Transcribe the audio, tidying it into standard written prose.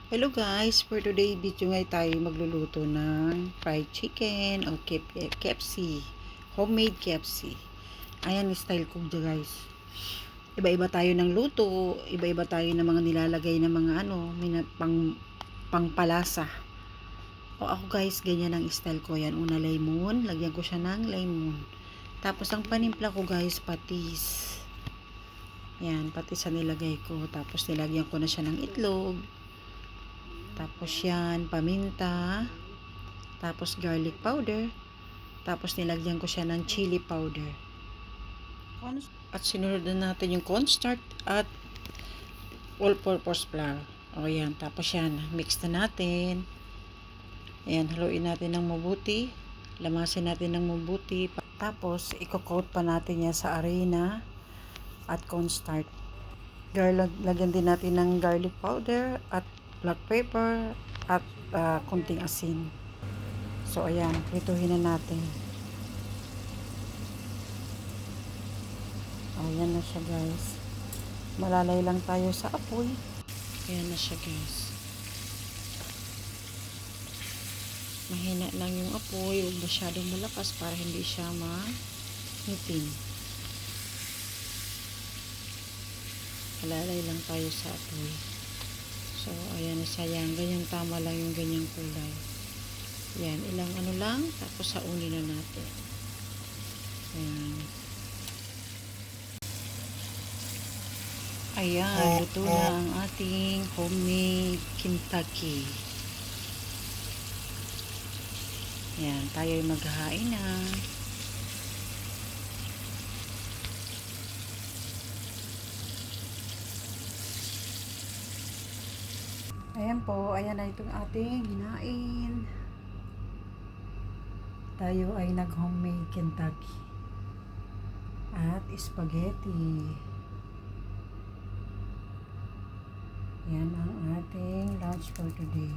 Hello guys, for today video ngay tayo magluluto ng fried chicken o KFC, homemade KFC. Ayan style ko dyan guys. Iba-iba tayo ng luto, iba-iba tayo ng mga nilalagay ng mga pangpalasa. O ako guys, ganyan ang style ko. Yan, una lemon, lagyan ko siya ng lemon. Tapos ang panimpla ko guys, patis. Yan, patis ang nilagay ko. Tapos nilagyan ko na siya ng itlog. Tapos yan, paminta. Tapos garlic powder. Tapos nilagyan ko siya ng chili powder. At sinunod na natin yung cornstarch at all-purpose flour. O yan, tapos yan, mix na natin. Ayan, haluin natin ng mabuti. Lamasin natin ng mabuti. Tapos, i-coat pa natin yan sa arena at cornstarch. Lagyan din natin ng garlic powder at black pepper at kunting asin. So, ayan, prituhin na natin. Ayan na siya guys. Malalay lang tayo sa apoy. Ayan na siya guys. Mahina lang yung apoy. Huwag masyadong malakas para hindi siya ma-hitin. Malalay lang tayo sa apoy. So, ayan na siya yan. Ganyan tama lang yung ganyang kulay. Yan, ilang ano lang. Tapos saunin na natin. Ayan. Ayan, luto na ang ating homemade Kentucky. Ayan, tayo ay maghahain na. Ayan po, ayan na itong ating hinain. Tayo ay nag-homemade Kentucky. At spaghetti. Yan ang ating lunch for today.